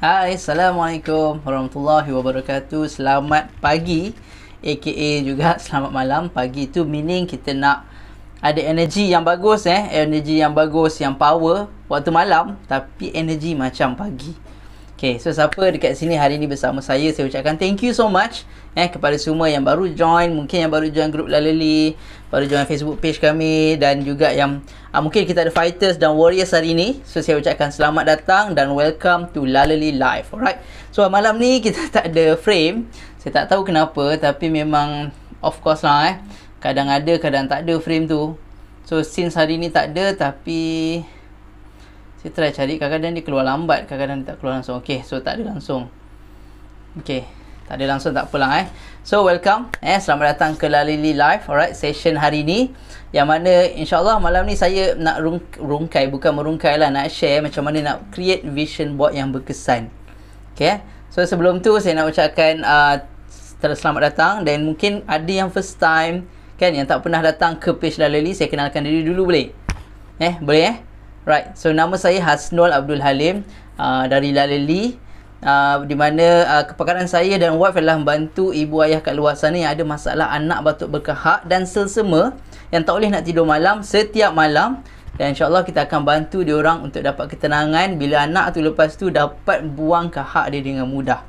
Hai, Assalamualaikum warahmatullahi wabarakatuh. Selamat pagi, aka juga selamat malam. Pagi tu meaning kita nak ada energi yang bagus, energi yang bagus, yang power waktu malam, tapi energi macam pagi. Okay, so siapa dekat sini hari ni bersama saya ucapkan thank you so much kepada semua yang baru join, mungkin yang baru join grup Laleli, baru join Facebook page kami, dan juga yang mungkin kita ada fighters dan warriors hari ni. So saya ucapkan selamat datang dan welcome to Laleli Live. Alright, so malam ni kita tak ada frame. Saya tak tahu kenapa, tapi memang of course lah kadang ada kadang tak ada frame tu. So since hari ni tak ada, tapi saya try cari, kadang-kadang dia keluar lambat, kadang-kadang dia tak keluar langsung. Okay, so tak ada langsung. Okay, tak ada langsung, tak apalah So welcome, selamat datang ke Laleli Live. Alright, session hari ni, yang mana insyaAllah malam ni saya nak rungkai, bukan merungkai lah, nak share macam mana nak create vision board yang berkesan. Okay, so sebelum tu saya nak ucapkan selamat datang. Dan mungkin ada yang first time kan, yang tak pernah datang ke page Laleli. Saya kenalkan diri dulu, boleh? Boleh Right, so nama saya Hasnul Abdul Halim dari Laleli, di mana kepakaran saya dan wife adalah membantu ibu ayah kat luar sana yang ada masalah anak batuk berkahak dan selsema yang tak boleh nak tidur malam setiap malam. Dan insyaAllah kita akan bantu diorang untuk dapat ketenangan bila anak tu lepas tu dapat buang kahak dia dengan mudah.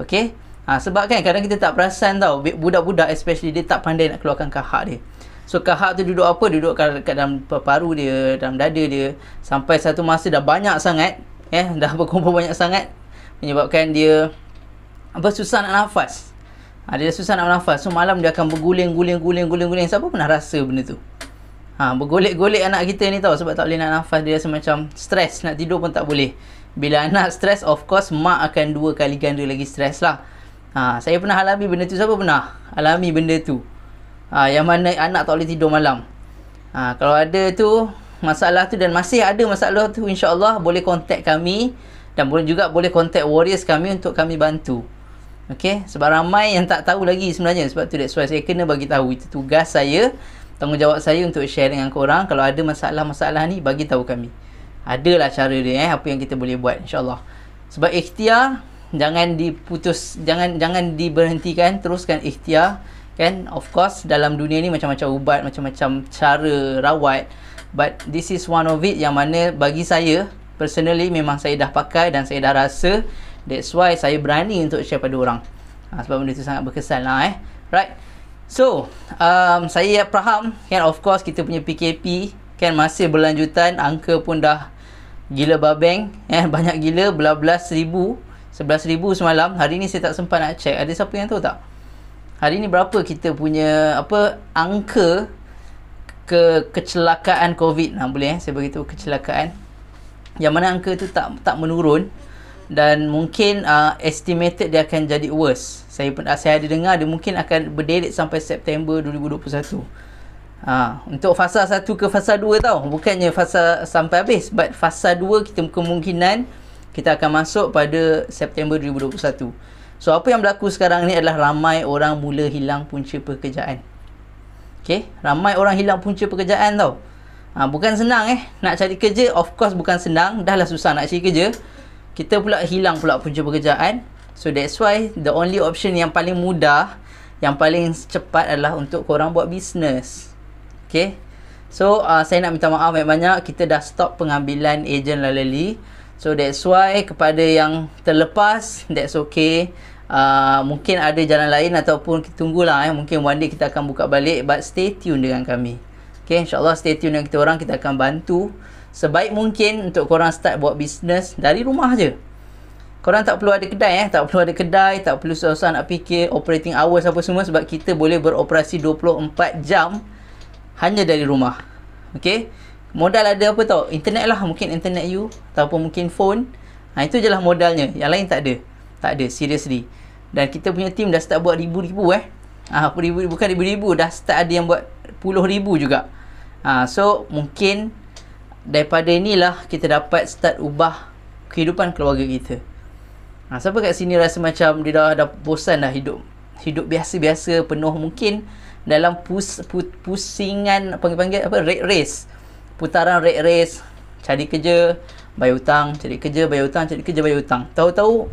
Okay, sebab kan kadang kita tak perasan tau, budak-budak especially dia tak pandai nak keluarkan kahak dia. So kahak tu duduk apa? Duduk kat dalam paru dia, dalam dada dia, sampai satu masa dah banyak sangat, dah berkumpul banyak sangat, menyebabkan dia susah nak nafas. Dia susah nak nafas. So malam dia akan berguling. Siapa pernah rasa benda tu? Bergolek-golek anak kita ni tau, sebab tak boleh nak nafas. Dia rasa macam stres, nak tidur pun tak boleh. Bila anak stres, of course mak akan 2 kali ganda lagi stres lah. Saya pernah alami benda tu. Siapa pernah alami benda tu? Yang mana anak tak boleh tidur malam. Kalau ada tu masalah tu, dan masih ada masalah tu, insyaAllah boleh contact kami, dan boleh contact warriors kami untuk kami bantu. Okay, sebab ramai yang tak tahu lagi sebenarnya. Sebab tu that's why saya kena bagi tahu. Itu tugas saya, tanggungjawab saya untuk share dengan korang. Kalau ada masalah-masalah ni, bagi tahu kami. Adalah cara dia, apa yang kita boleh buat, insyaAllah. Sebab ikhtiar jangan diputus, jangan diberhentikan, teruskan ikhtiar. Kan, of course dalam dunia ni macam-macam ubat, macam-macam cara rawat, but this is one of it yang mana bagi saya personally memang saya dah pakai dan saya dah rasa. That's why saya berani untuk share pada orang, sebab benda tu sangat berkesan lah. Right, so saya faham kan, of course kita punya PKP kan masih berlanjutan. Angka pun dah gila babeng, banyak gila, belas ribu, 11,000 semalam. Hari ni saya tak sempat nak check. Ada siapa yang tahu tak hari ni berapa kita punya angka kecelakaan COVID? Boleh saya beritahu kecelakaan, yang mana angka tu tak menurun, dan mungkin estimated dia akan jadi worse. Saya ada dengar dia mungkin akan berderit sampai September 2021. Untuk fasa 1 ke fasa 2 tau, bukannya fasa sampai habis, but fasa 2 kita kemungkinan kita akan masuk pada September 2021. So apa yang berlaku sekarang ni adalah ramai orang mula hilang punca pekerjaan. Okay, ramai orang hilang punca pekerjaan tau. Bukan senang nak cari kerja. Of course bukan senang, dah lah susah nak cari kerja, kita pula hilang pula punca pekerjaan. So that's why the only option yang paling mudah, yang paling cepat adalah untuk korang buat bisnes. Okay, so saya nak minta maaf banyak-banyak, kita dah stop pengambilan ejen Laleli. So that's why kepada yang terlepas, that's okay. Mungkin ada jalan lain, ataupun kita tunggulah mungkin one day kita akan buka balik, but stay tune dengan kami. Okay, insyaAllah stay tune dengan kita orang. Kita akan bantu sebaik mungkin untuk korang start buat bisnes dari rumah je. Korang tak perlu ada kedai tak perlu susah nak fikir operating hours apa semua, sebab kita boleh beroperasi 24 jam hanya dari rumah. Okay, modal ada apa tau? Internet lah, mungkin internet you, ataupun mungkin phone. Itu je lah modalnya. Yang lain tak ada, seriously. Dan kita punya team dah start buat ribu-ribu bukan ribu-ribu, dah start ada yang buat puluh ribu juga. So mungkin daripada inilah kita dapat start ubah kehidupan keluarga kita. Siapa kat sini rasa macam dia dah bosan dah hidup biasa-biasa, penuh mungkin dalam pusingan, panggil apa, rat race, putaran rat race, cari kerja, bayar hutang, cari kerja, bayar hutang, cari kerja, bayar hutang. Tahu-tahu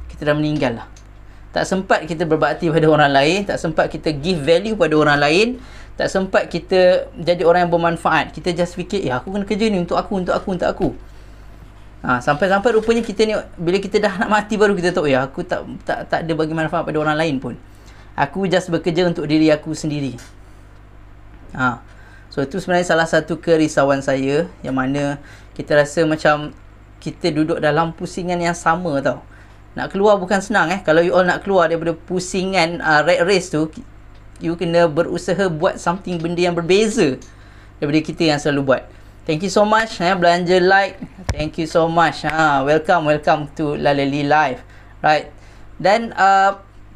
kita dah meninggal lah. Tak sempat kita berbakti pada orang lain, tak sempat kita give value pada orang lain, tak sempat kita jadi orang yang bermanfaat. Kita just fikir, aku kena kerja ni untuk aku. Sampai-sampai rupanya kita ni, bila kita dah nak mati baru kita tahu, aku tak ada bagi manfaat pada orang lain pun. Aku just bekerja untuk diri aku sendiri. So itu sebenarnya salah satu kerisauan saya, yang mana kita rasa macam kita duduk dalam pusingan yang sama tau. Nak keluar bukan senang Kalau you all nak keluar daripada pusingan rat race tu, you kena berusaha buat something, benda yang berbeza daripada kita yang selalu buat. Thank you so much belanja like. Thank you so much. Welcome to Lalali Live. Right. Dan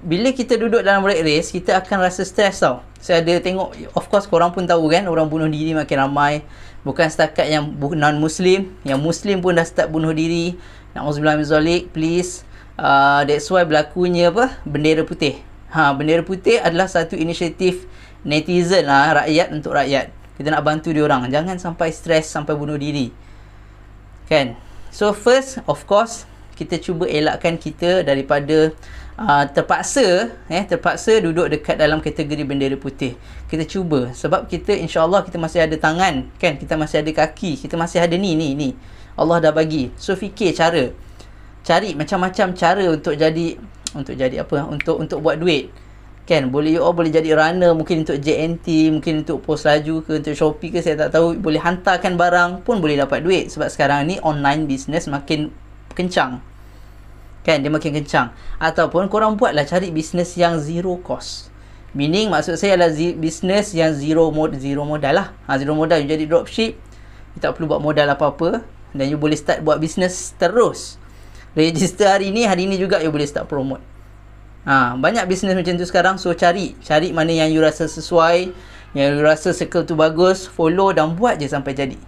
bila kita duduk dalam rat race, kita akan rasa stres tau. Saya ada tengok, of course korang pun tahu kan, orang bunuh diri makin ramai. Bukan setakat yang non-Muslim, yang Muslim pun dah start bunuh diri. Na'udzubillah min zalik, please. That's why berlakunya bendera putih. Bendera putih adalah satu inisiatif netizen rakyat untuk rakyat. Kita nak bantu dia orang, jangan sampai stres sampai bunuh diri. Kan? So first, of course, kita cuba elakkan kita daripada terpaksa duduk dekat dalam kategori bendera putih. Kita cuba, sebab kita insya-Allah kita masih ada tangan, kan? Kita masih ada kaki, kita masih ada ni. Allah dah bagi. So fikir cara. Cari macam-macam cara untuk buat duit. Kan, boleh you all boleh jadi runner, mungkin untuk JNT, mungkin untuk post laju ke, untuk Shopee ke, saya tak tahu. Boleh hantarkan barang pun boleh dapat duit, sebab sekarang ni online business makin kencang. Kan, dia makin kencang. Ataupun korang buatlah, cari business yang zero cost. Meaning maksud saya adalah business yang zero modal lah. Zero modal, you jadi dropship, you tak perlu buat modal apa-apa, dan you boleh start buat business terus. Register hari ni juga you boleh start promote. Banyak bisnes macam tu sekarang. So cari mana yang you rasa sesuai, yang you rasa circle tu bagus, follow dan buat je sampai jadi.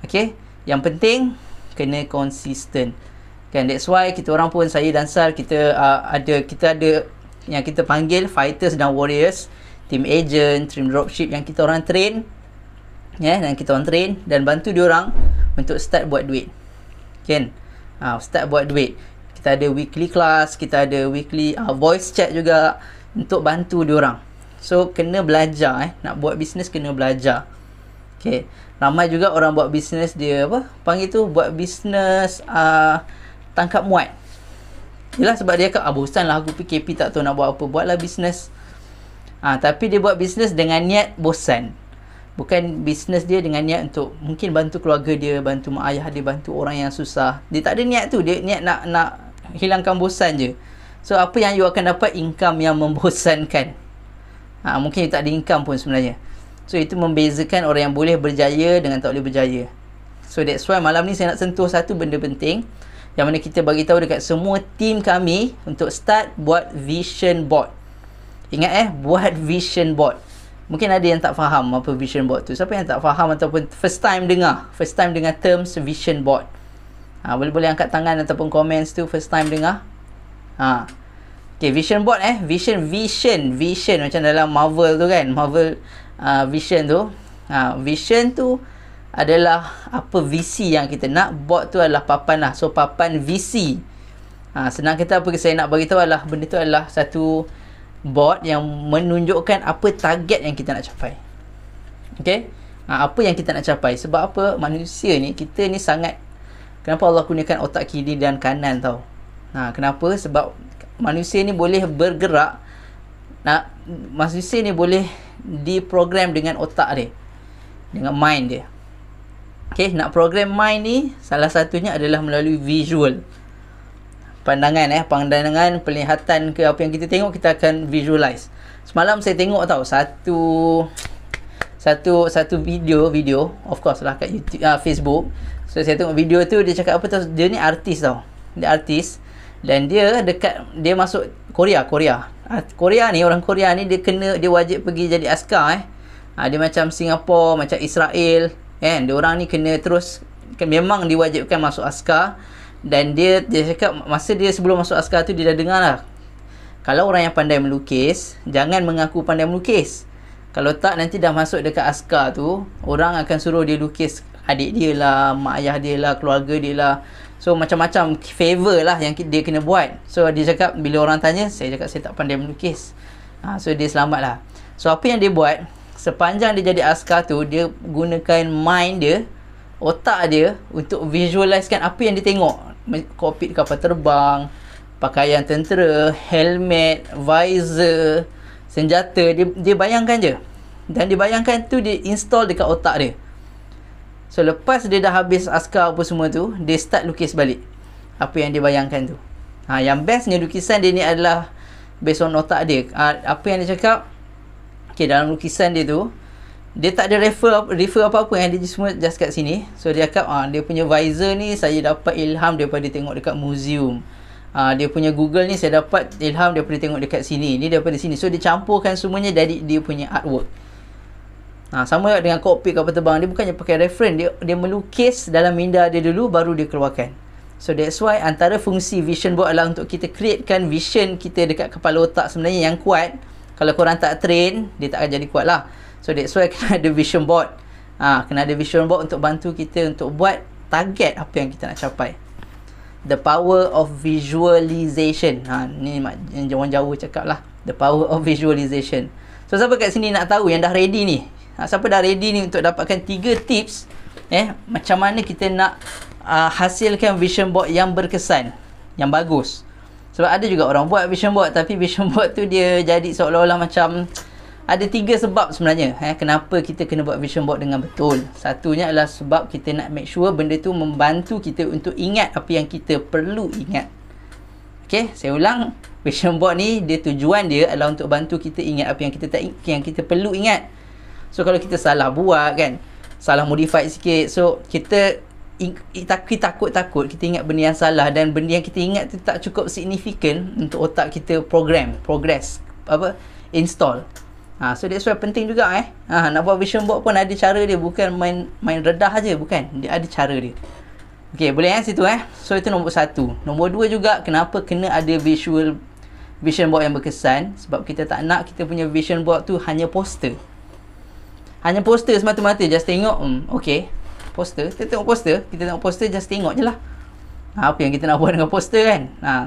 Okay, yang penting kena konsisten. Kan, that's why kita orang pun, saya dan Sal, kita ada yang kita panggil fighters dan warriors, team agent, team dropship, yang kita orang train, dan kita orang train dan bantu diorang untuk start buat duit. Kan, start buat duit. Kita ada weekly class, kita ada weekly voice chat juga untuk bantu diorang. So kena belajar, nak buat bisnes kena belajar. Okay, ramai juga orang buat bisnes, dia panggil tu, buat bisnes tangkap muat. Yelah, sebab dia kata, bosan lah aku PKP, tak tahu nak buat apa, buatlah bisnes. Tapi dia buat bisnes dengan niat bosan. Bukan bisnes dia dengan niat untuk mungkin bantu keluarga dia, bantu mak ayah dia, bantu orang yang susah. Dia tak ada niat tu, dia niat nak hilangkan bosan je. So apa yang you akan dapat? Income yang membosankan. Mungkin you tak ada income pun sebenarnya. So itu membezakan orang yang boleh berjaya dengan tak boleh berjaya. So that's why malam ni saya nak sentuh satu benda penting, yang mana kita bagi tahu dekat semua team kami untuk start buat vision board. Ingat buat vision board. Mungkin ada yang tak faham apa vision board tu. Siapa yang tak faham ataupun first time dengar terms vision board, boleh angkat tangan ataupun comments tu, first time dengar. Okay, vision board vision macam dalam Marvel tu kan, Marvel vision tu. Vision tu adalah apa visi yang kita nak, board tu adalah papan lah. So papan visi. Senang kata apa saya nak bagi tahu adalah, benda tu adalah satu board yang menunjukkan apa target yang kita nak capai. Okay, apa yang kita nak capai. Sebab apa? Manusia ni, kita ni sangat, kenapa Allah kurniakan otak kiri dan kanan tau. Kenapa? Sebab manusia ni boleh bergerak, manusia ni boleh diprogram dengan otak dia, dengan mind dia. Okay, nak program mind ni, salah satunya adalah melalui visual. Pandangan, penglihatan ke apa yang kita tengok, kita akan visualize. Semalam saya tengok tau, satu video, of course lah kat YouTube, Facebook. So saya tengok video tu, dia cakap apa tau, dia ni artis tau. Dia artis, dan dia masuk Korea ni, orang Korea ni dia wajib pergi jadi askar. Dia macam Singapura, macam Israel kan, dia orang ni kena terus, memang diwajibkan masuk askar. Dan dia cakap masa dia sebelum masuk askar tu, dia dah dengar lah, kalau orang yang pandai melukis, jangan mengaku pandai melukis. Kalau tak, nanti dah masuk dekat askar tu, orang akan suruh dia lukis adik dia lah, mak ayah dia lah, keluarga dia lah. So macam-macam favor lah yang dia kena buat. So dia cakap, bila orang tanya, saya cakap saya tak pandai melukis. So dia selamat lah. So apa yang dia buat, sepanjang dia jadi askar tu, dia gunakan mind dia, otak dia, untuk visualisekan apa yang dia tengok. Kokpit kapal terbang, pakaian tentera, helmet, visor, senjata, dia bayangkan je. Dan dia bayangkan tu, dia install dekat otak dia. So lepas dia dah habis askar apa semua tu, dia start lukis balik apa yang dia bayangkan tu. Yang bestnya lukisan dia ni adalah based on otak dia. Apa yang dia cakap, okay, dalam lukisan dia tu, dia tak ada refer apa-apa, yang dia semua just kat sini. So dia cakap, dia punya visor ni saya dapat ilham daripada tengok dekat museum. Dia punya Google ni saya dapat ilham daripada tengok dekat sini, ni daripada sini. So dia campurkan semuanya dari dia punya artwork. Sama dengan kokpit kapal terbang, dia bukannya pakai reference, dia melukis dalam minda dia dulu, baru dia keluarkan. So that's why antara fungsi vision board adalah untuk kita createkan vision kita dekat kepala otak sebenarnya yang kuat. Kalau korang tak train, dia tak akan jadi kuat lah. So that's why kena ada vision board. Kena ada vision board untuk bantu kita untuk buat target apa yang kita nak capai. The power of visualization. Ni yang orang Jawa cakap lah, the power of visualization. So siapa kat sini nak tahu yang dah ready ni? Siapa dah ready ni untuk dapatkan 3 tips macam mana kita nak hasilkan vision board yang berkesan, yang bagus. Sebab ada juga orang buat vision board, tapi vision board tu dia jadi seolah-olah macam ada 3 sebab sebenarnya kenapa kita kena buat vision board dengan betul. Satunya adalah sebab kita nak make sure benda tu membantu kita untuk ingat apa yang kita perlu ingat. Okay, saya ulang, vision board ni dia tujuan dia adalah untuk bantu kita ingat apa yang kita perlu ingat. So kalau kita salah buat kan, salah modify sikit, so kita takut kita ingat benda yang salah, dan benda yang kita ingat tu tak cukup signifikan untuk otak kita install. So that's why penting juga nak buat vision board pun ada cara dia, bukan main redah aja, bukan, dia ada cara dia. Okay, boleh situ So itu nombor 1. Nombor 2 juga, kenapa kena ada vision board yang berkesan? Sebab kita tak nak kita punya vision board tu hanya poster. Hanya poster semata-mata, just tengok, okay, poster, kita tengok poster, just tengok je lah. Apa yang kita nak buat dengan poster kan?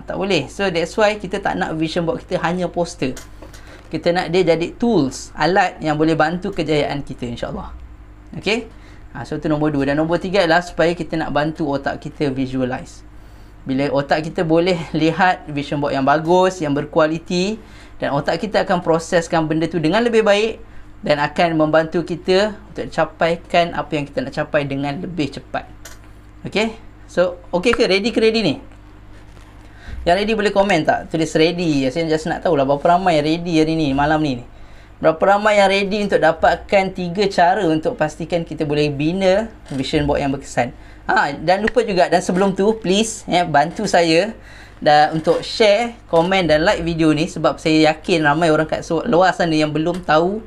Tak boleh. So that's why kita tak nak vision board kita hanya poster. Kita nak dia jadi tools, alat yang boleh bantu kejayaan kita, insyaAllah. Okay, so itu nombor 2. Dan nombor 3 adalah supaya kita nak bantu otak kita visualize. Bila otak kita boleh lihat vision board yang bagus, yang berkualiti, dan otak kita akan proseskan benda tu dengan lebih baik, dan akan membantu kita untuk capaikan apa yang kita nak capai dengan lebih cepat. Okay, so okay ke? Ready ni? Yang ready boleh komen tak? Tulis ready. Saya just nak tahulah berapa ramai yang ready hari ni, malam ni. Berapa ramai yang ready untuk dapatkan 3 cara untuk pastikan kita boleh bina vision board yang berkesan. Dan lupa juga, dan sebelum tu please bantu saya untuk share, komen dan like video ni, sebab saya yakin ramai orang kat luar sana yang belum tahu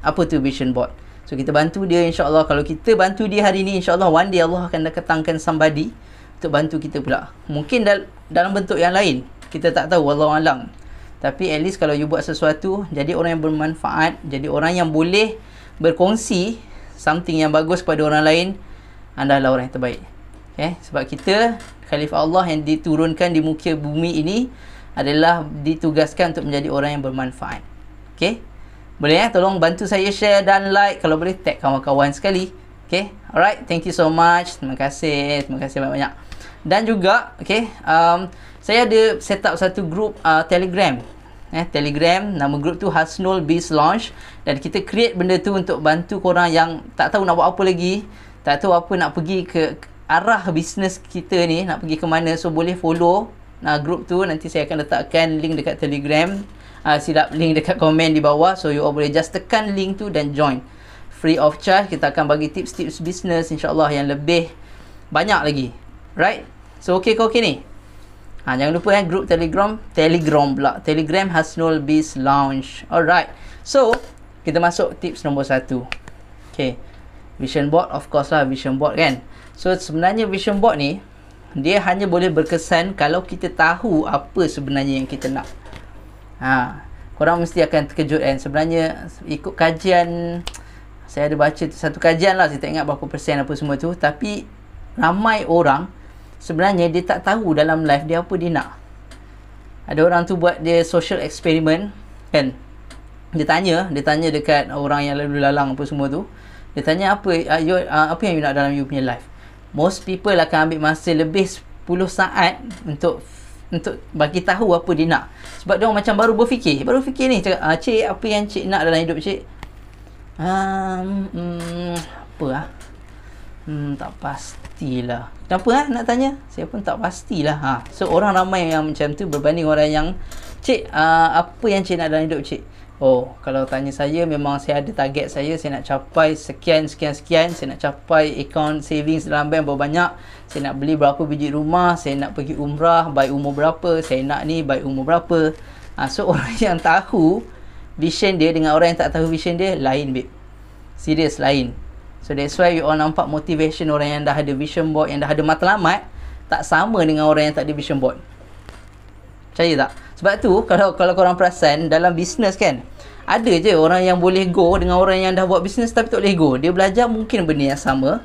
apa tu vision board. So kita bantu dia, insyaAllah. Kalau kita bantu dia hari ni, insyaAllah one day Allah akan datangkan somebody untuk bantu kita pula. Mungkin dalam bentuk yang lain, kita tak tahu, wallahualam. Tapi at least kalau you buat sesuatu, jadi orang yang bermanfaat, jadi orang yang boleh berkongsi something yang bagus kepada orang lain, anda adalah orang yang terbaik. Sebab kita, Khalifah Allah yang diturunkan di muka bumi ini, adalah ditugaskan untuk menjadi orang yang bermanfaat. Boleh tolong bantu saya share dan like, kalau boleh tag kawan-kawan sekali. Alright, thank you so much. Terima kasih banyak-banyak. Dan juga saya ada set up satu group Telegram. Telegram, nama group tu Hasnul Biz Launch, dan kita create benda tu untuk bantu korang yang tak tahu nak buat apa lagi, tak tahu apa nak pergi ke arah bisnes kita ni, nak pergi ke mana. So boleh follow group tu. Nanti saya akan letakkan link dekat Telegram, silap link dekat komen di bawah. So you all boleh just tekan link tu dan join, free of charge. Kita akan bagi tips-tips bisnes, insyaAllah, yang lebih banyak lagi. Right, so okay ni? Jangan lupa group Telegram Hasnul Biz Launch. Alright, so kita masuk tips nombor 1. Vision board, of course lah, vision board kan. So sebenarnya vision board ni, dia hanya boleh berkesan kalau kita tahu apa sebenarnya yang kita nak. Korang mesti akan terkejut kan. Sebenarnya ikut kajian Saya ada baca satu kajian lah, saya tak ingat berapa persen apa semua tu, tapi ramai orang sebenarnya dia tak tahu dalam life dia apa dia nak. Ada orang tu buat dia social experiment kan. Dia tanya dekat orang yang lalu lalang apa semua tu. Dia tanya apa yang you nak dalam you punya life. Most people akan ambil masa lebih 10 saat untuk bagi tahu apa dia nak. Sebab dia orang macam baru berfikir ni, cakap, cik, apa yang cik nak dalam hidup cik? Tak pastilah. Kenapa nak tanya? Saya pun tak pastilah. So orang ramai yang macam tu berbanding orang yang, cik, apa yang cik nak dalam hidup cik? Oh, kalau tanya saya, memang saya ada target saya nak capai sekian. Saya nak capai account savings dalam bank berapa banyak. Saya nak beli berapa biji rumah. Saya nak pergi umrah by umur berapa. Saya nak ni by umur berapa. So orang yang tahu vision dia dengan orang yang tak tahu vision dia, lain babe. Serius, lain. So that's why you all nampak motivation orang yang dah ada vision board, yang dah ada matlamat, tak sama dengan orang yang tak ada vision board. Percaya tak? Sebab tu kalau korang perasan dalam bisnes kan, ada je orang yang boleh go dengan orang yang dah buat bisnes tapi tak boleh go. Dia belajar mungkin benda yang sama,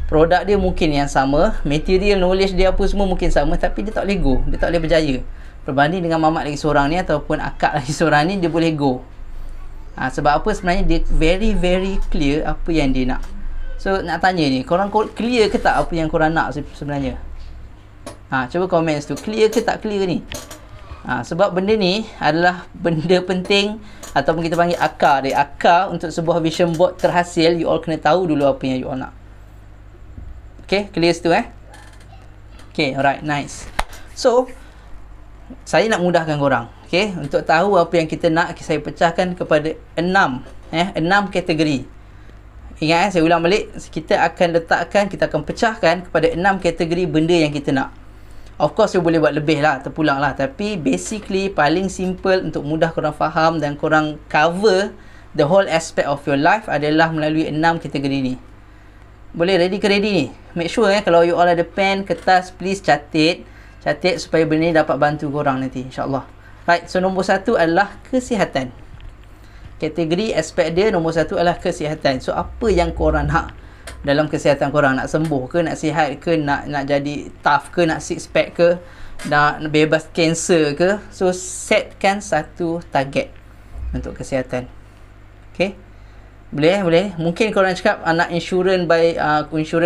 produk dia mungkin yang sama, material knowledge dia apa semua mungkin sama, tapi dia tak boleh go, dia tak boleh berjaya. Berbanding dengan mamat lagi seorang ni ataupun akak lagi seorang ni, dia boleh go. Sebab apa? Sebenarnya dia very very clear apa yang dia nak. So nak tanya ni, korang clear ke tak apa yang korang nak sebenarnya? Cuba komen tu, clear ke tak clear ni? Sebab benda ni adalah benda penting, ataupun kita panggil akar dia. Akar untuk sebuah vision board terhasil, you all kena tahu dulu apa yang you all nak. Okay, clear situ Okay, alright, nice. So saya nak mudahkan korang, okay, untuk tahu apa yang kita nak. Saya pecahkan kepada 6 kategori. Ingat saya ulang balik, kita akan pecahkan kepada 6 kategori benda yang kita nak. Of course, you boleh buat lebih lah, terpulang lah. Tapi basically, paling simple untuk mudah korang faham dan korang cover the whole aspect of your life adalah melalui 6 kategori ni. Boleh ready ke ready ni? Make sure kalau you all ada pen, kertas, please catat supaya benda ni dapat bantu korang nanti, insyaAllah. Right, so nombor 1 adalah kesihatan. Kategori aspek dia nombor 1 adalah kesihatan. So apa yang korang nak dalam kesihatan korang? Nak sembuh ke, nak sihat ke, nak jadi tough ke, nak six pack ke, nak bebas kanser ke? So setkan satu target untuk kesihatan. Okay, boleh. Mungkin korang cakap nak insurans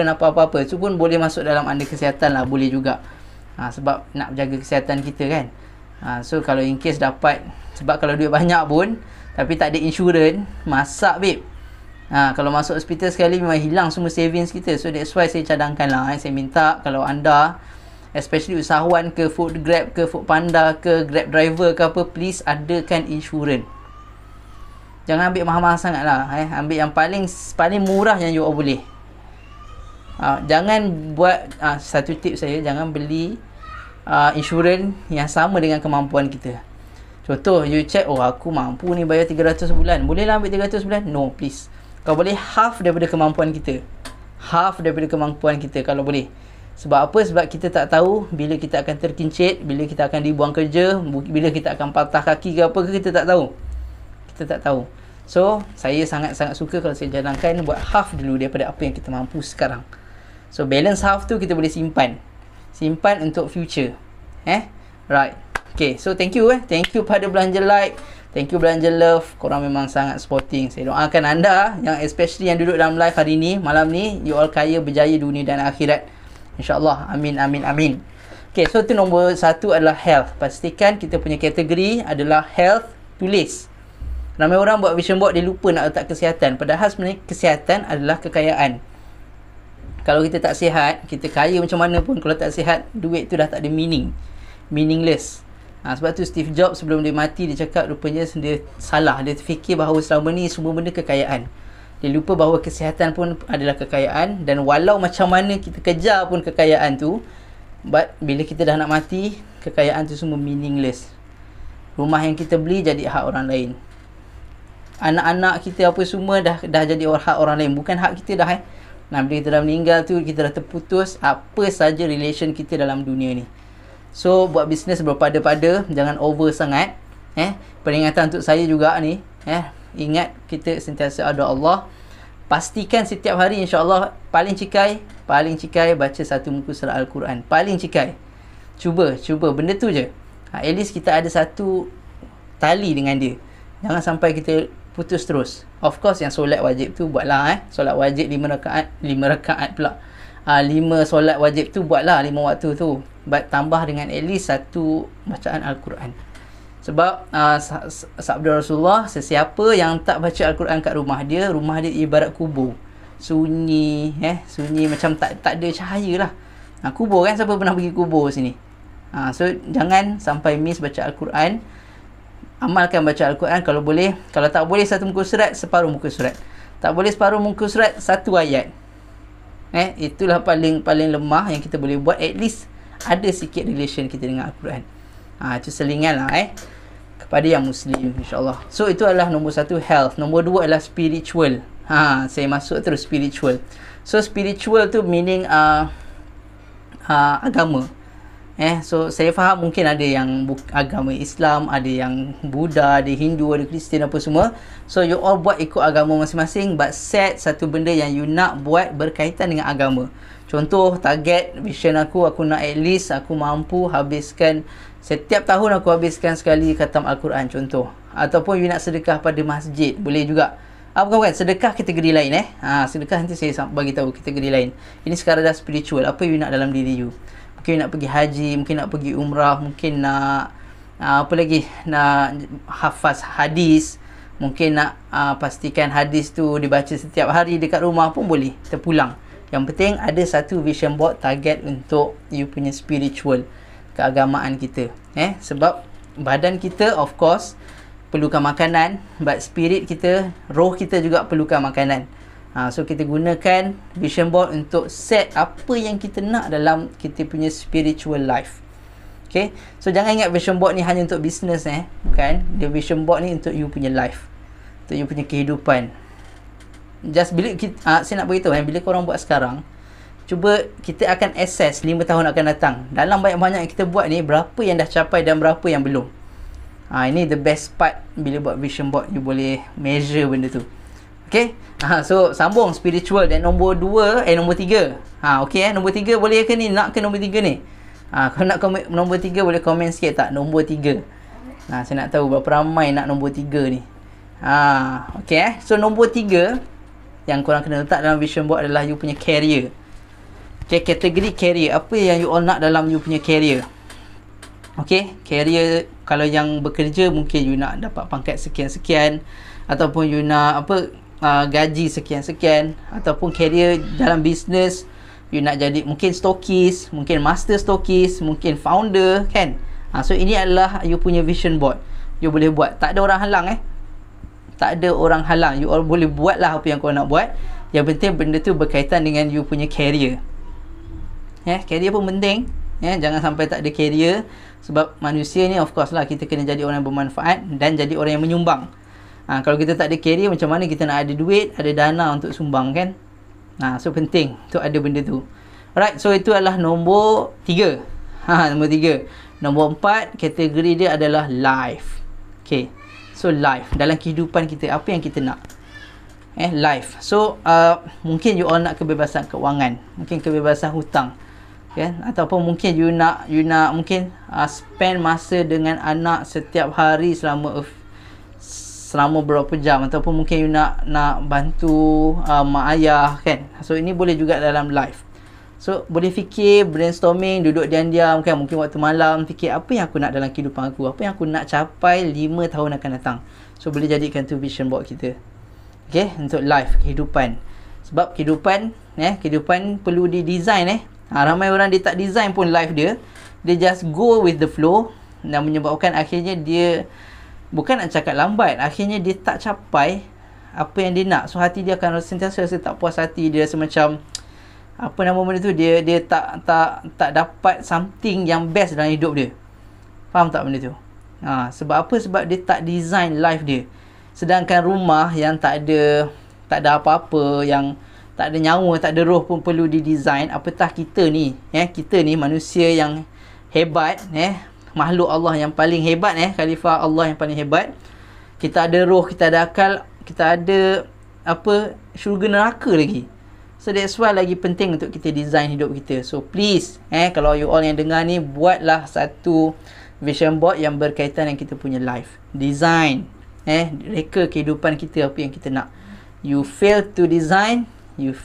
apa-apa, itu pun boleh masuk dalam under kesihatan lah, boleh juga. Sebab nak jaga kesihatan kita kan. So kalau in case dapat, sebab kalau duit banyak pun tapi tak ada insurans, masak babe. Kalau masuk hospital sekali memang hilang semua savings kita. So that's why saya cadangkan lah. Saya minta kalau anda, especially usahawan ke, food grab ke, food panda ke, grab driver ke apa, please adakan insurans. Jangan ambil mahal-mahal sangat lah. Ambil yang paling murah yang you all boleh. Jangan buat, satu tip saya, jangan beli insurans yang sama dengan kemampuan kita. Contoh, you check, aku mampu ni bayar 300 sebulan, boleh lah ambil 300 sebulan. No, please. Kau boleh half daripada kemampuan kita. Kalau boleh. Sebab apa? Sebab kita tak tahu bila kita akan terkincit, bila kita akan dibuang kerja, bila kita akan patah kaki ke apa ke, kita tak tahu. So saya sangat-sangat suka kalau saya jalankan buat half dulu daripada apa yang kita mampu sekarang. So balance half tu kita boleh simpan untuk future. Right. Okay, so thank you pada belanja like, thank you belanja love. Korang memang sangat supporting. Saya doakan anda yang especially yang duduk dalam live hari ni, malam ni, you all kaya berjaya dunia dan akhirat, InsyaAllah. Amin. Okay, so tu nombor 1 adalah health. Pastikan kita punya kategori adalah health, tulis. Ramai orang buat vision board, dia lupa nak letak kesihatan. Padahal sebenarnya kesihatan adalah kekayaan. Kalau kita tak sihat, kita kaya macam mana pun, kalau tak sihat, duit tu dah tak ada meaningless. Sebab tu Steve Jobs sebelum dia mati, dia cakap rupanya dia salah. Dia fikir bahawa selama ni semua benda kekayaan. Dia lupa bahawa kesihatan pun adalah kekayaan. Dan walau macam mana kita kejar pun kekayaan tu, but bila kita dah nak mati, kekayaan tu semua meaningless. Rumah yang kita beli jadi hak orang lain. Anak-anak kita apa semua dah jadi hak orang lain, bukan hak kita dah. Bila kita dah meninggal tu, kita dah terputus apa saja relation kita dalam dunia ni. So buat bisnes berpada-pada, jangan over sangat. Peringatan untuk saya juga ni, ingat kita sentiasa ada Allah. pastikan setiap hari insya-Allah paling cikai baca satu muka surat Al-Quran. Paling cikai. Cuba benda tu je. At least kita ada satu tali dengan dia. Jangan sampai kita putus terus. Of course yang solat wajib tu buatlah solat wajib 5 rakaat pula. 5 solat wajib tu buatlah 5 waktu tu. Tambah dengan at least satu bacaan Al-Quran. Sebab sabda Rasulullah, sesiapa yang tak baca Al-Quran kat rumah dia ibarat kubur. Sunyi, sunyi macam tak ada cahaya lah. Kubur kan, siapa pernah pergi kubur sini? So jangan sampai miss baca Al-Quran. Amalkan baca Al-Quran kalau boleh. Kalau tak boleh satu muka surat, separuh muka surat. Tak boleh separuh muka surat, satu ayat. Itulah paling lemah yang kita boleh buat. At least ada sikit relation kita dengan Al-Quran. Itu selingan lah kepada yang Muslim, insyaAllah. So itu adalah nombor 1, health. Nombor 2 adalah spiritual. Saya masuk terus spiritual. So spiritual tu meaning agama. So saya faham mungkin ada yang agama Islam, ada yang Buddha, ada Hindu, ada Kristian apa semua. So you all buat ikut agama masing-masing, but set satu benda yang you nak buat berkaitan dengan agama. Contoh, target vision aku nak at least aku mampu habiskan setiap tahun, aku habiskan sekali khatam Al-Quran contoh. Ataupun you nak sedekah pada masjid, boleh juga. Bukan, sedekah kategori lain sedekah nanti saya bagi tahu kategori lain. Ini sekarang dah spiritual. Apa you nak dalam diri you? Mungkin nak pergi haji, mungkin nak pergi umrah, mungkin nak apa lagi, nak hafaz hadis, mungkin nak pastikan hadis tu dibaca setiap hari dekat rumah pun boleh, terpulang. Yang penting ada satu vision board, target untuk you punya spiritual, keagamaan kita. Sebab badan kita of course perlukan makanan, but spirit kita, roh kita juga perlukan makanan. So kita gunakan vision board untuk set apa yang kita nak dalam kita punya spiritual life. Okay, so jangan ingat vision board ni hanya untuk business bukan. The vision board ni untuk you punya life, untuk you punya kehidupan. Just bila kita, saya nak beritahu bila korang buat sekarang, cuba kita akan assess 5 tahun akan datang. Dalam banyak-banyak yang kita buat ni, berapa yang dah capai dan berapa yang belum. Ini the best part bila buat vision board, you boleh measure benda tu. Okay, so sambung spiritual. Dan nombor 3. Okay, nombor 3 boleh ke ni? Nak ke nombor 3 ni? Kalau nak nombor 3 boleh komen sikit tak? Nombor 3. Saya nak tahu berapa ramai nak nombor 3 ni. Okay, so nombor 3 yang korang kena letak dalam vision board adalah you punya career. Okay, kategori career. Apa yang you all nak dalam you punya career? Okay, career, kalau yang bekerja mungkin you nak dapat pangkat sekian-sekian, ataupun you nak gaji sekian-sekian, ataupun career dalam business you nak jadi mungkin stokis, mungkin master stokis, mungkin founder kan. So ini adalah you punya vision board. You boleh buat, tak ada orang halang tak ada orang halang. You all boleh buat lah apa yang kau nak buat. Yang penting benda tu berkaitan dengan you punya career. Career pun penting. Jangan sampai tak ada career. Sebab manusia ni of course lah, kita kena jadi orang yang bermanfaat dan jadi orang yang menyumbang. Kalau kita tak ada career, macam mana kita nak ada duit, ada dana untuk sumbang kan? So penting tu ada benda tu. Alright, so itu adalah nombor 3. Nombor 3. Nombor 4, kategori dia adalah life. Okay, so life, dalam kehidupan kita, apa yang kita nak? Life. So mungkin you all nak kebebasan keuangan, mungkin kebebasan hutang, kan? Ataupun mungkin you nak mungkin spend masa dengan anak setiap hari selama berapa jam, ataupun mungkin you nak bantu mak ayah kan. So ini boleh juga dalam life. So boleh fikir, brainstorming, duduk diam-diam kan, mungkin waktu malam fikir apa yang aku nak dalam kehidupan aku, apa yang aku nak capai 5 tahun akan datang. So boleh jadikan tu vision board kita. Okay, untuk life, kehidupan. Sebab kehidupan perlu didesign ramai orang dia tak design pun life dia just go with the flow, dan menyebabkan akhirnya dia bukan nak cakap lambat, akhirnya dia tak capai apa yang dia nak. So hati dia akan sentiasa rasa tak puas hati, dia rasa macam apa nama benda tu, dia tak dapat something yang best dalam hidup dia. Faham tak benda tu? Sebab apa? Sebab dia tak design life dia. Sedangkan rumah yang tak ada apa-apa, yang tak ada nyawa, tak ada roh pun perlu didesign. Apatah kita ni, kita ni manusia yang hebat, makhluk Allah yang paling hebat, khalifah Allah yang paling hebat. Kita ada roh, kita ada akal, kita ada syurga neraka lagi. So that's why lagi penting untuk kita design hidup kita. So please, kalau you all yang dengar ni, buatlah satu vision board yang berkaitan dengan kita punya life. Design, reka kehidupan kita, apa yang kita nak. You fail to design, you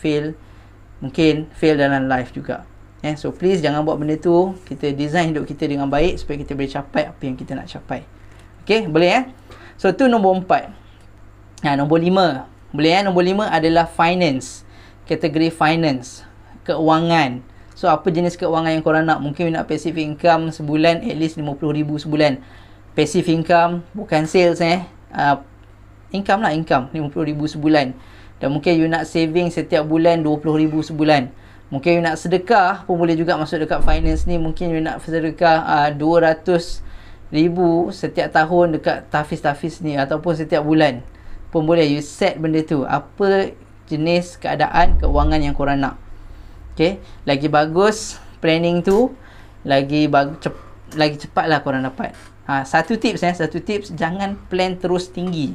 mungkin fail dalam life juga. So please jangan buat benda tu. Kita design hidup kita dengan baik supaya kita boleh capai apa yang kita nak capai. Okay, boleh So tu nombor 4. Nombor 5. Boleh nombor 5 adalah finance. Kategori finance, keuangan. So apa jenis keuangan yang korang nak? Mungkin nak passive income sebulan at least 50,000 sebulan. Passive income, bukan sales income 50,000 sebulan. Dan mungkin you nak saving setiap bulan 20,000 sebulan. Mungkin you nak sedekah pun boleh juga masuk dekat finance ni. Mungkin you nak sedekah 200,000 setiap tahun dekat tahfiz-tahfiz ni, ataupun setiap bulan pun boleh. You set benda tu, apa jenis keadaan keuangan yang korang nak. Okay, lagi bagus planning tu, lagi cepatlah korang dapat. Satu tips, jangan plan terus tinggi.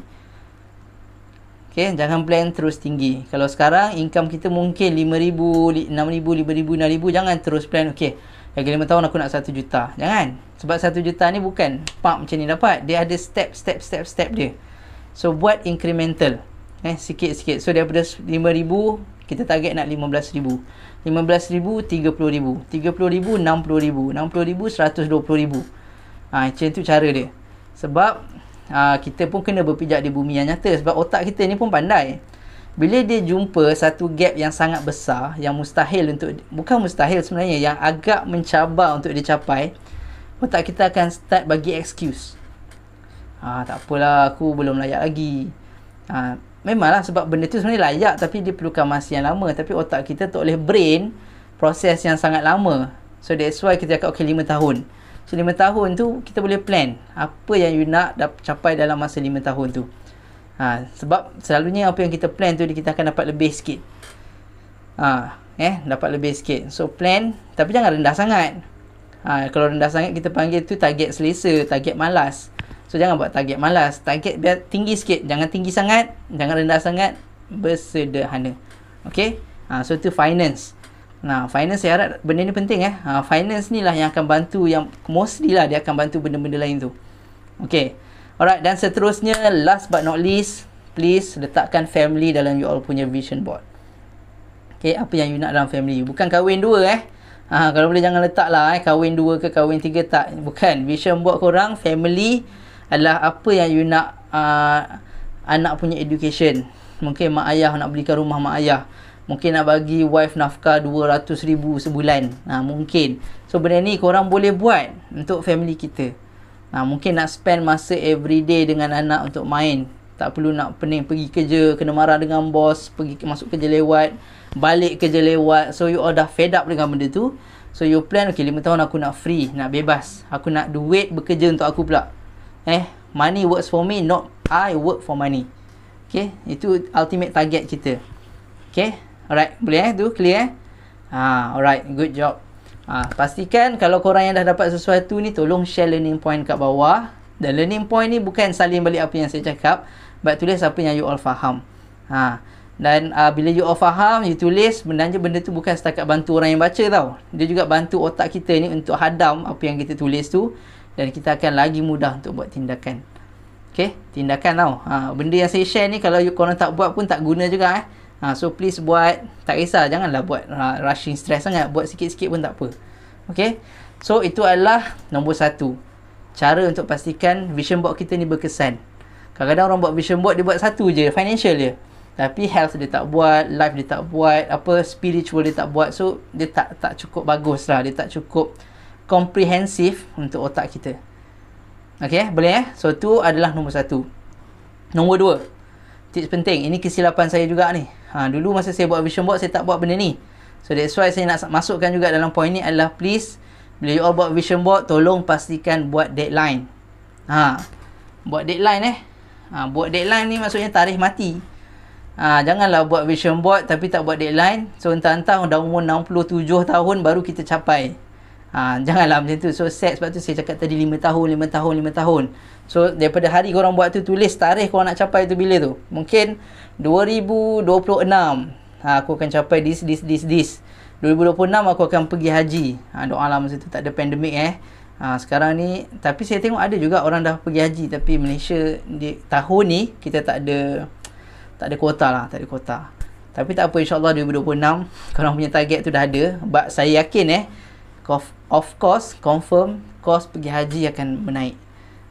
Okay, jangan plan terus tinggi. Kalau sekarang income kita mungkin 5,000, 6,000, 5,000, 6,000, jangan terus plan, okay, lagi 5 tahun aku nak 1 juta. Jangan. Sebab 1 juta ni bukan macam ni dapat. Dia ada step dia. So buat incremental. Sikit-sikit. So daripada 5,000 kita target nak 15,000. 15,000 30,000. 30,000 60,000. 60,000 120,000. Macam tu cara dia. Sebab kita pun kena berpijak di bumi yang nyata. Sebab otak kita ni pun pandai. Bila dia jumpa satu gap yang sangat besar, yang mustahil bukan mustahil sebenarnya, yang agak mencabar untuk dicapai, otak kita akan start bagi excuse. Tak apalah, aku belum layak lagi. Memanglah sebab benda tu sebenarnya layak, tapi dia perlukan masa yang lama. Tapi otak kita tak boleh brain proses yang sangat lama. So that's why kita cakap okay 5 tahun. So 5 tahun tu kita boleh plan apa yang you nak capai dalam masa 5 tahun tu. Sebab selalunya apa yang kita plan tu kita akan dapat lebih sikit. Dapat lebih sikit. So plan, tapi jangan rendah sangat. Kalau rendah sangat kita panggil tu target selesa, target malas. So jangan buat target malas. Target biar tinggi sikit. Jangan tinggi sangat, jangan rendah sangat. Bersederhana. Okay. So tu finance. Finance saya harap benda ni penting. Finance ni lah yang akan bantu, yang mostly lah dia akan bantu benda-benda lain tu. Okay. Alright, dan seterusnya, last but not least, please letakkan family dalam you all punya vision board. Okay, apa yang you nak dalam family. Bukan kahwin 2 kalau boleh jangan letak lah kahwin 2 ke kahwin 3, tak. Bukan. Vision board korang, family adalah apa yang you nak anak punya education. Mungkin mak ayah nak belikan rumah mak ayah. Mungkin nak bagi wife nafkah 200,000 sebulan. Mungkin. So benda ni korang boleh buat untuk family kita. Mungkin nak spend masa everyday dengan anak untuk main. Tak perlu nak pening pergi kerja, kena marah dengan bos, masuk kerja lewat, balik kerja lewat. So you all dah fed up dengan benda tu. So you plan, okay 5 tahun aku nak free, nak bebas. Aku nak duit bekerja untuk aku pula. Money works for me, not I work for money. Okay, itu ultimate target kita. Okay, alright, boleh tu clear alright, good job. Pastikan kalau korang yang dah dapat sesuatu ni, tolong share learning point kat bawah. Dan learning point ni bukan salin balik apa yang saya cakap, but tulis apa yang you all faham. Dan bila you all faham, you tulis, benda tu bukan setakat bantu orang yang baca tau. Dia juga bantu otak kita ni untuk hadam apa yang kita tulis tu. Dan kita akan lagi mudah untuk buat tindakan. Okay, tindakan tau. Benda yang saya share ni, kalau korang tak buat pun tak guna juga. So please buat. Tak kisah, janganlah buat rushing stress sangat. Buat sikit-sikit pun tak apa. Okay, so itu adalah nombor 1. Cara untuk pastikan vision board kita ni berkesan. Kadang-kadang orang buat vision board, dia buat satu je, financial je. Tapi health dia tak buat, life dia tak buat, spiritual dia tak buat. So dia tak cukup bagus lah. Dia tak cukup komprehensif untuk otak kita. Okay, boleh So tu adalah nombor 1. Nombor 2, tips penting. Ini kesilapan saya juga ni. Dulu masa saya buat vision board, saya tak buat benda ni. So that's why saya nak masukkan juga dalam point ni adalah, please, bila you all buat vision board, tolong pastikan buat deadline. Buat deadline buat deadline ni maksudnya tarikh mati. Janganlah buat vision board tapi tak buat deadline. So entah-entah dah umur 67 tahun baru kita capai. Janganlah macam tu. So set, sebab tu saya cakap tadi 5 tahun, 5 tahun, 5 tahun. So daripada hari korang buat tu, tulis tarikh korang nak capai tu bila tu. Mungkin 2026 aku akan capai this. 2026 aku akan pergi haji. Doa lah masa tu tak ada pandemik sekarang ni. Tapi saya tengok ada juga orang dah pergi haji, tapi Malaysia tahun ni kita tak ada kuota lah, tak ada kuota. Tapi tak apa, insyaAllah 2026 korang punya target tu dah ada. But saya yakin of course, confirm kos pergi haji akan menaik,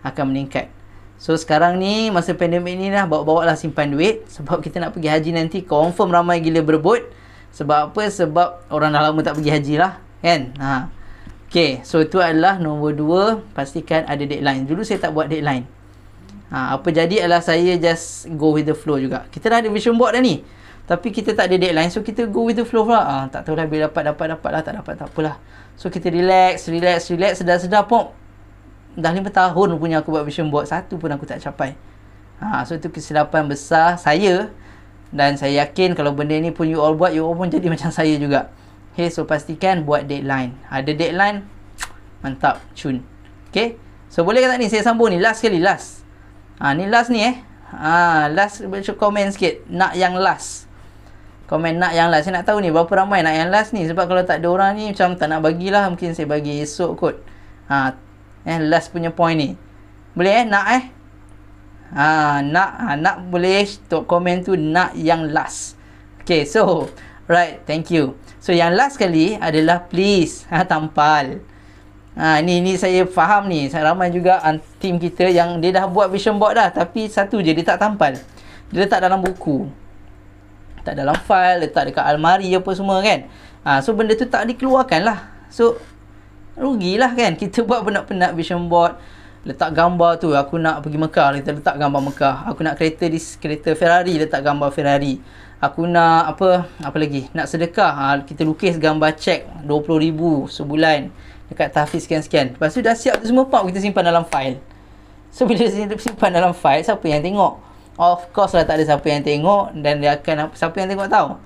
akan meningkat. So sekarang ni masa pandemik ni lah, bawa-bawa lah simpan duit. Sebab kita nak pergi haji nanti confirm ramai gila berebut. Sebab apa? Sebab orang dah lama tak pergi haji lah, kan? Okay, so itu adalah nombor 2, pastikan ada deadline. Dulu saya tak buat deadline. Apa jadi adalah saya just go with the flow juga. Kita dah ada vision board dah ni, tapi kita tak ada deadline, so kita go with the flow pula. Tak tahulah bila dapat lah, tak dapat tak apalah. So kita relax, sedar-sedar pun dah 5 tahun punya aku buat vision board, satu pun aku tak capai. So itu kesilapan besar saya, dan saya yakin kalau benda ni pun you all buat, you all pun jadi macam saya juga. Okay, so pastikan buat deadline. Ada deadline, mantap, cun. Okay, so boleh ke tak ni saya sambung ni, last sekali, last. Ni last ni last, baca komen sikit, nak yang last. Komen nak yang last. Saya nak tahu ni berapa ramai nak yang last ni. Sebab kalau tak ada orang ni macam tak nak bagilah. Mungkin saya bagi esok kot. Last punya point ni. Boleh nak nak boleh tok komen tu nak yang last. Okay, so right, thank you. So yang last kali adalah please tampal. Ni saya faham ni. Saya ramai juga team kita yang dia dah buat vision board dah, tapi satu je dia tak tampal. Dia letak dalam buku, tak dalam file, letak dekat almari apa semua kan. So benda tu tak dikeluarkan lah. So rugilah kan. Kita buat penat-penat vision board, letak gambar tu, aku nak pergi Mekah, kita letak gambar Mekah. Aku nak kereta Ferrari, letak gambar Ferrari. Aku nak apa lagi, nak sedekah, kita lukis gambar cek 20,000 sebulan dekat tahfiz sekian-sekian. Lepas tu dah siap tu semua, kita simpan dalam file. So bila simpan dalam file, siapa yang tengok? Of course lah tak ada siapa yang tengok. Dan dia akan, siapa yang tengok tahu?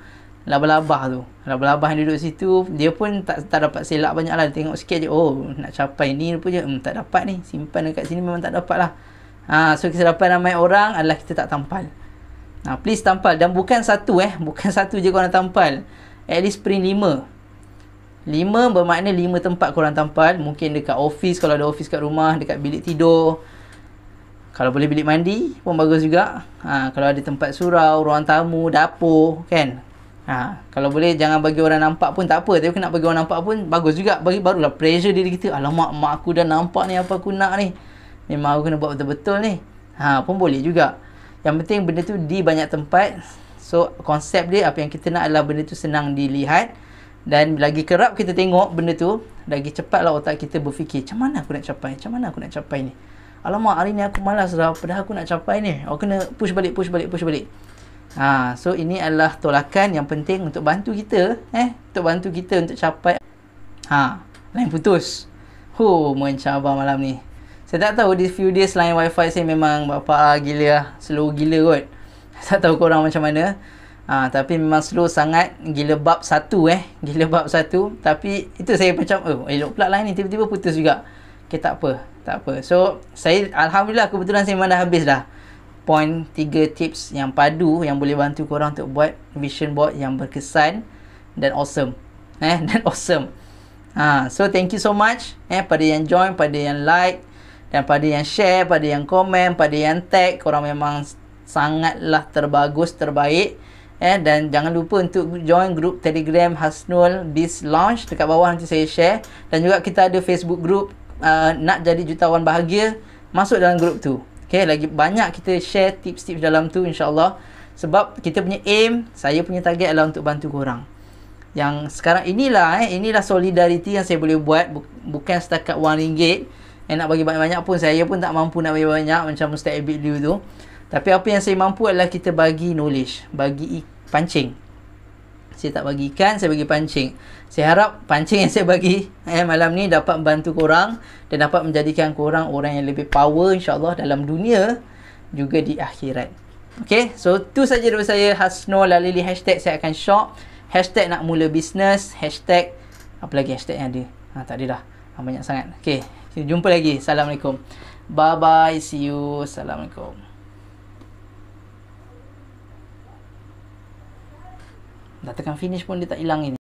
Labah-labah tu. Labah-labah yang duduk situ, dia pun tak dapat selak banyak lah. Dia tengok sikit je, nak capai ni rupanya, tak dapat ni, simpan dekat sini memang tak dapat lah. So kesilapan ramai orang adalah kita tak tampal. Please tampal. Dan bukan satu bukan satu je korang tampal. At least print 5 bermakna 5 tempat korang tampal. Mungkin dekat office, kalau ada office kat rumah, dekat bilik tidur, kalau boleh bilik mandi pun bagus juga. Kalau ada tempat surau, ruang tamu, dapur kan. Kalau boleh jangan bagi orang nampak pun tak apa. Tapi nak bagi orang nampak pun bagus juga. Barulah pressure diri kita. Alamak, mak aku dah nampak ni apa aku nak ni. Memang aku kena buat betul-betul ni. Pun boleh juga. Yang penting benda tu di banyak tempat. So konsep dia, apa yang kita nak adalah benda tu senang dilihat. Dan lagi kerap kita tengok benda tu, lagi cepatlah otak kita berfikir, macam mana aku nak capai ni. Alamak, hari ni aku malas dah, padahal aku nak capai ni. Aku kena push balik. So ini adalah tolakan yang penting untuk bantu kita, untuk bantu kita untuk capai. Line putus. Mencabar malam ni. Saya tak tahu, di few days line wifi saya memang gila lah, slow gila kot. Tak tahu korang macam mana. Tapi memang slow sangat. Gila bab 1 Gila bab 1. Tapi itu saya macam elok pula line ni, tiba-tiba putus juga. Okay, tak apa. So saya alhamdulillah, kebetulan saya memang dah habis dah point 3 tips yang padu yang boleh bantu korang untuk buat vision board yang berkesan dan awesome. Dan awesome. So thank you so much pada yang join, pada yang like, dan pada yang share, pada yang komen, pada yang tag. Korang memang sangatlah terbaik. Dan jangan lupa untuk join grup Telegram Hasnul Biz Launch. Dekat bawah nanti saya share. Dan juga kita ada Facebook group Nak Jadi Jutawan Bahagia. Masuk dalam grup tu. Okay, lagi banyak kita share tips-tips dalam tu, insyaAllah. Sebab kita punya aim, saya punya target adalah untuk bantu korang. Yang sekarang inilah solidariti yang saya boleh buat. Bukan setakat RM1. Nak bagi banyak-banyak pun saya pun tak mampu nak bagi banyak macam Ustaz Abid Liu tu. Tapi apa yang saya mampu adalah kita bagi knowledge, bagi pancing. Saya tak bagi ikan, saya bagi pancing. Saya harap pancing yang saya bagi malam ni dapat membantu korang dan dapat menjadikan korang orang yang lebih power, insyaAllah, dalam dunia juga di akhirat. Okay, so tu saja daripada saya, Hasnul Lalili. Hashtag saya akan shock, hashtag nak mula bisnes, hashtag apa lagi hashtag yang ada, Tak ada dah. Banyak sangat. Okay. Jumpa lagi. Assalamualaikum. Bye bye. See you. Assalamualaikum. Dah tekan finish pun dia tak hilang ini.